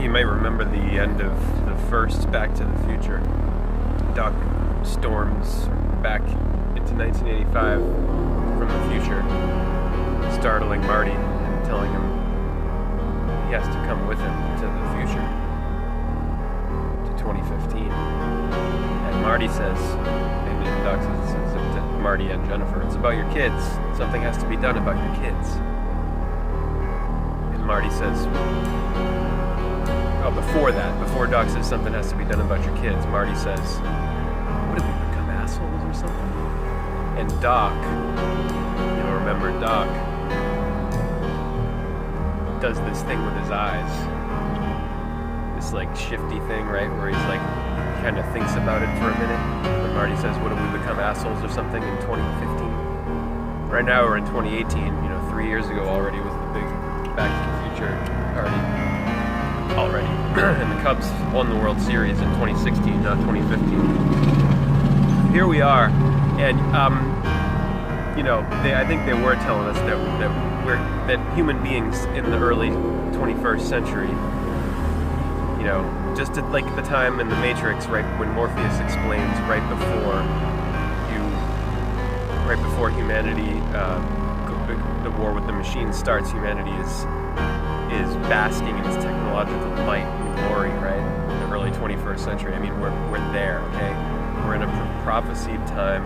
You might remember the end of the first Back to the Future. Doc storms back into 1985 from the future, startling Marty and telling him he has to come with him to the future, to 2015. And Marty says, and Doc says to Marty and Jennifer, it's about your kids. Something has to be done about your kids. And Marty says, before Doc says something has to be done about your kids, Marty says, what did we become, assholes or something? And Doc, you'll remember Doc, does this thing with his eyes. This like shifty thing, right? Where he's like, kind of thinks about it for a minute. And Marty says, what did we become, assholes or something in 2015? Right now we're in 2018, 3 years ago already was the big Back to the Future party. Already. And the Cubs won the World Series in 2016, not 2015. Here we are, and I think they were telling us that human beings in the early 21st century, just at like the time in the Matrix, right when Morpheus explains right before humanity, the war with the machines starts, humanity is basking in its technological might and glory, right? In the early 21st century. I mean, we're there, okay? We're in a prophesied time,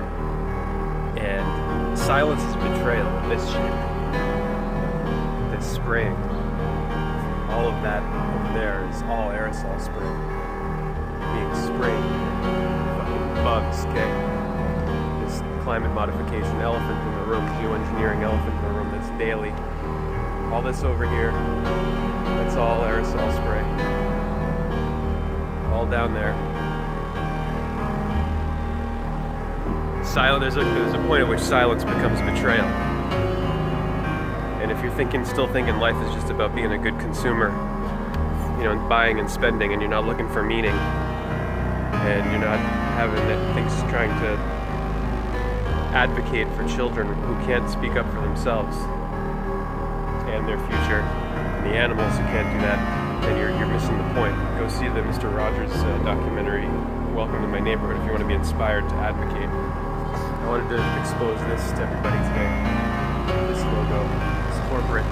and silence is betrayal. This shit, this spraying, all of that over there is all aerosol spray being sprayed. Fucking bugs, okay? This climate modification elephant in the room, geoengineering elephant in the room that's daily. All this over here, that's all aerosol spray. All down there. There's a point at which silence becomes betrayal. And if you're still thinking life is just about being a good consumer, and buying and spending, and you're not looking for meaning, and you're not having things trying to advocate for children who can't speak up for themselves and their future, and the animals who can't do that, then you're missing the point. Go see the Mr. Rogers documentary, Welcome to My Neighborhood, if you want to be inspired to advocate. I wanted to expose this to everybody today. This logo, this corporate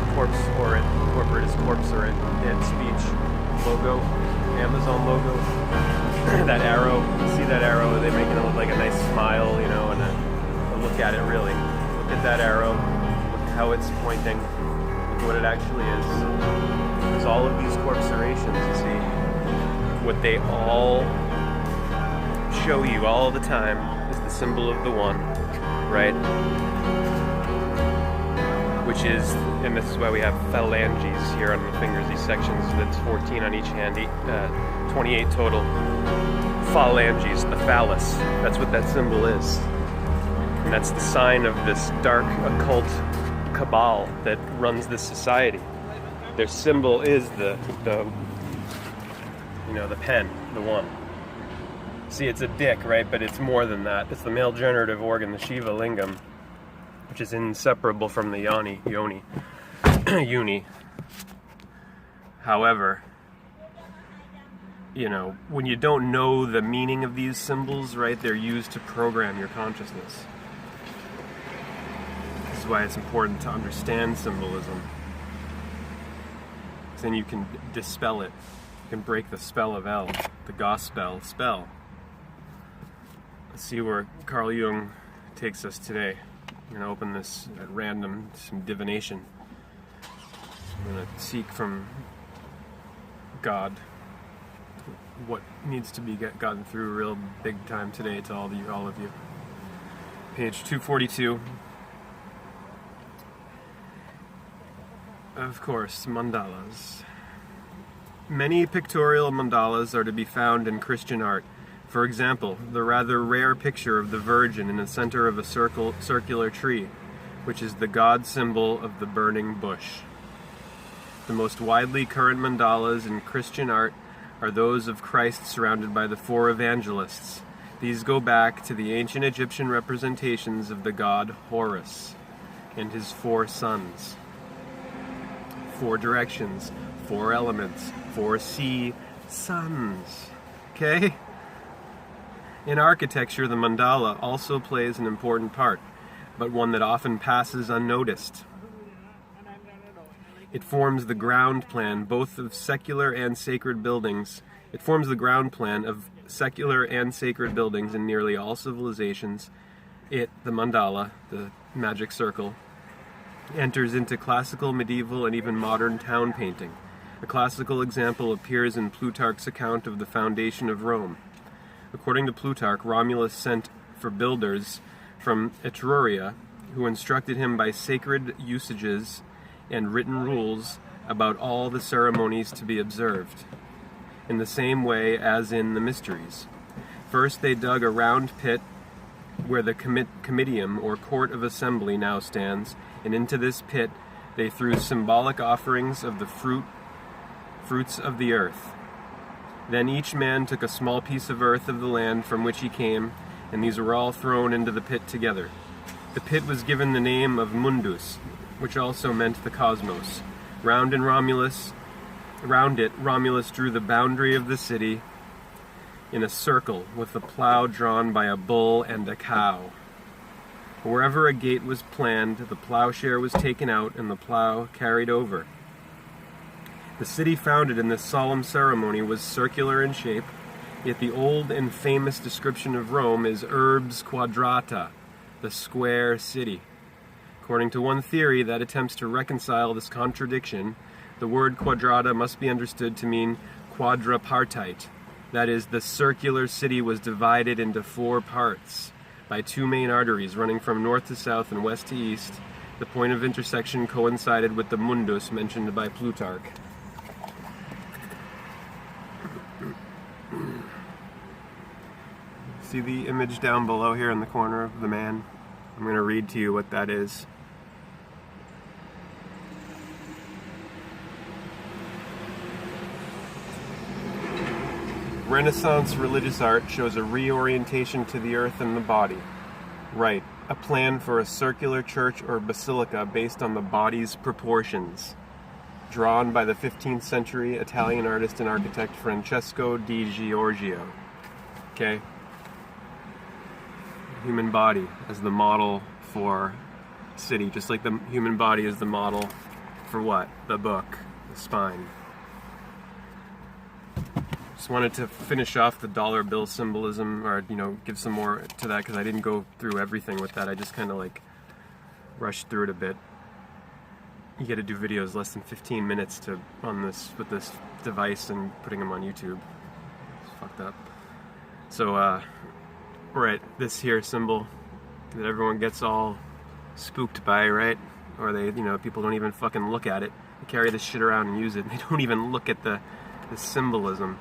dead speech logo, Amazon logo. That arrow, you see that arrow? They make it look like a nice smile, and look at it really. Look at that arrow. Look at how it's pointing. What it actually is. Because all of these corporations, you see, what they all show you all the time is the symbol of the one, right? Which is, and this is why we have phalanges here on the fingers, these sections, that's 14 on each hand, 28 total. Phalanges, the phallus, that's what that symbol is. And that's the sign of this dark occult cabal that runs this society. Their symbol is the pen, the one. See, it's a dick, right? But it's more than that. It's the male generative organ, the Shiva lingam, which is inseparable from the yoni. However, when you don't know the meaning of these symbols, right, they're used to program your consciousness. This is why it's important to understand symbolism. Because then you can dispel it. You can break the spell of El, the gospel spell. Let's see where Carl Jung takes us today. I'm going to open this at random, some divination. I'm going to seek from God what needs to be gotten through real big time today to all of you. Page 242. Of course, mandalas. Many pictorial mandalas are to be found in Christian art. For example, the rather rare picture of the Virgin in the center of a circular tree, which is the god symbol of the burning bush. The most widely current mandalas in Christian art are those of Christ surrounded by the four evangelists. These go back to the ancient Egyptian representations of the god Horus and his four sons. Four directions, 4 elements, 4 suns. Okay? In architecture, the mandala also plays an important part, but one that often passes unnoticed. It forms the ground plan both of secular and sacred buildings. It forms the ground plan of secular and sacred buildings in nearly all civilizations. It, the mandala, the magic circle, enters into classical, medieval, and even modern town painting. A classical example appears in Plutarch's account of the foundation of Rome. According to Plutarch, Romulus sent for builders from Etruria, who instructed him by sacred usages and written rules about all the ceremonies to be observed, in the same way as in the mysteries. First they dug a round pit where the comitium or court of assembly now stands, and into this pit they threw symbolic offerings of the fruits of the earth. Then each man took a small piece of earth of the land from which he came, and these were all thrown into the pit together. The pit was given the name of Mundus, which also meant the cosmos. Round it, Romulus drew the boundary of the city in a circle with a plow drawn by a bull and a cow. Wherever a gate was planned, the plowshare was taken out and the plow carried over. The city founded in this solemn ceremony was circular in shape, yet the old and famous description of Rome is urbs quadrata, the square city. According to one theory that attempts to reconcile this contradiction, the word quadrata must be understood to mean quadripartite. That is, the circular city was divided into 4 parts by 2 main arteries running from north to south and west to east. The point of intersection coincided with the mundus mentioned by Plutarch. See the image down below here in the corner of the man? I'm going to read to you what that is. Renaissance religious art shows a reorientation to the earth and the body. Right, a plan for a circular church or basilica based on the body's proportions. Drawn by the 15th century Italian artist and architect Francesco di Giorgio. Okay? Human body as the model for city, just like the human body is the model for what? The book, the spine. Just wanted to finish off the dollar bill symbolism, or give some more to that, because I didn't go through everything with that. I just kind of rushed through it a bit. You get to do videos less than 15 minutes with this device and putting them on YouTube. It's fucked up. So right, this here symbol that everyone gets all spooked by, right? Or they, people don't even fucking look at it. They carry this shit around and use it, and they don't even look at the symbolism.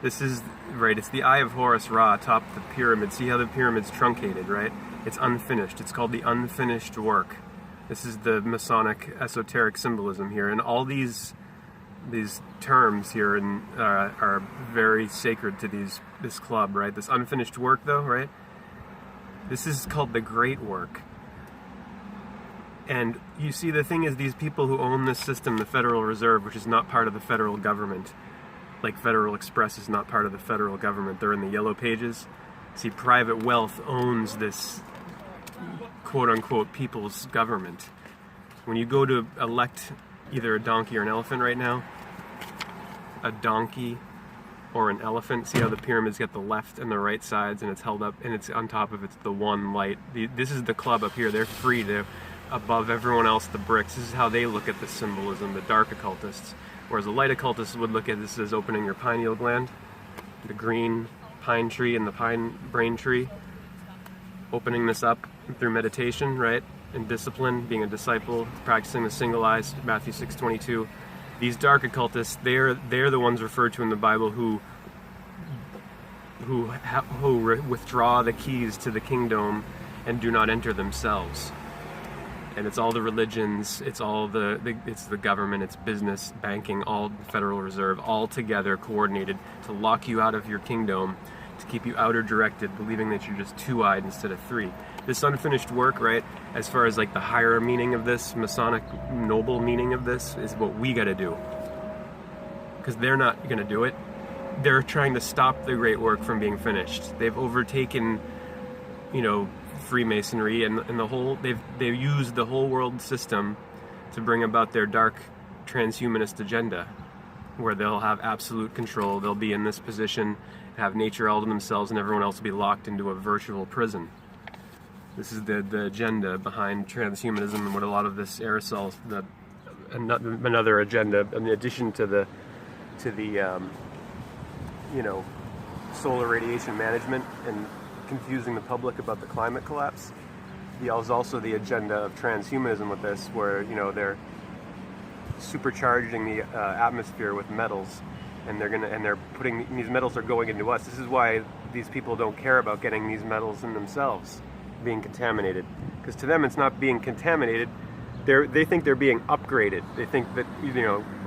This is, right, it's the Eye of Horus Ra atop the pyramid. See how the pyramid's truncated, right? It's unfinished. It's called the unfinished work. This is the Masonic esoteric symbolism here. And all these terms here are very sacred to this club, right? This unfinished work, though, right? This is called the Great Work. And you see, the thing is, these people who own this system, the Federal Reserve, which is not part of the federal government, like Federal Express is not part of the federal government, they're in the yellow pages. See, private wealth owns this quote-unquote people's government. When you go to elect either a donkey or an elephant right now, a donkey or an elephant, see how the pyramids get the left and the right sides, and it's held up, and it's on top of it's the one light. This is the club up here. They're free. They're above everyone else, the bricks. This is how they look at the symbolism, the dark occultists. Whereas the light occultists would look at this as opening your pineal gland, the green pine tree and the pine brain tree, opening this up through meditation, right? And discipline, being a disciple, practicing the single eyes, Matthew 6:22. These dark occultists, they're the ones referred to in the Bible who withdraw the keys to the kingdom and do not enter themselves. And it's all the religions, it's the government, it's business, banking, all Federal Reserve, all together coordinated to lock you out of your kingdom, to keep you outer directed, believing that you're just 2-eyed instead of 3. This unfinished work, right, as far as the higher meaning of this, Masonic noble meaning of this, is what we gotta do. because they're not going to do it. They're trying to stop the great work from being finished. They've overtaken, Freemasonry and the whole. They've used the whole world system to bring about their dark transhumanist agenda, where they'll have absolute control. They'll be in this position, have nature all to themselves, and everyone else will be locked into a virtual prison. This is the agenda behind transhumanism and what a lot of this aerosol, another agenda in addition to the solar radiation management and confusing the public about the climate collapse. There's also the agenda of transhumanism with this, where they're supercharging the atmosphere with metals, and they're putting these metals are going into us. This is why these people don't care about getting these metals in themselves being contaminated, because to them it's not being contaminated. They think they're being upgraded. They think that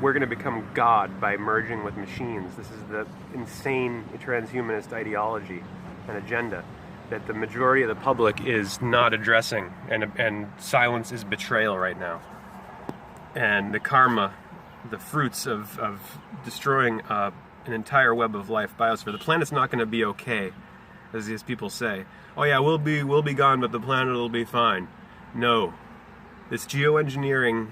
we're going to become God by merging with machines. This is the insane transhumanist ideology and agenda that the majority of the public is not addressing, and silence is betrayal right now. And the karma, the fruits of destroying an entire web of life, biosphere. The planet's not going to be okay, as these people say. Oh yeah, we'll be gone, but the planet will be fine. No. This geoengineering,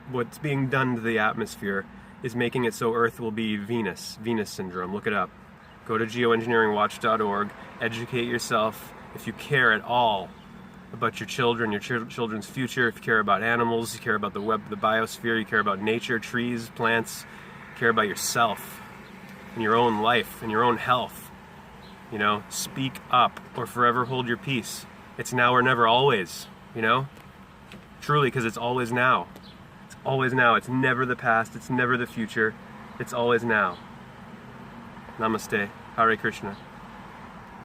what's being done to the atmosphere, is making it so Earth will be Venus syndrome. Look it up. Go to geoengineeringwatch.org, educate yourself if you care at all about your children, your children's future, if you care about animals, you care about the biosphere, you care about nature, trees, plants, you care about yourself and your own life and your own health. Speak up or forever hold your peace. It's now or never, always, Truly, because it's always now. It's always now. It's never the past. It's never the future. It's always now. Namaste. Hare Krishna.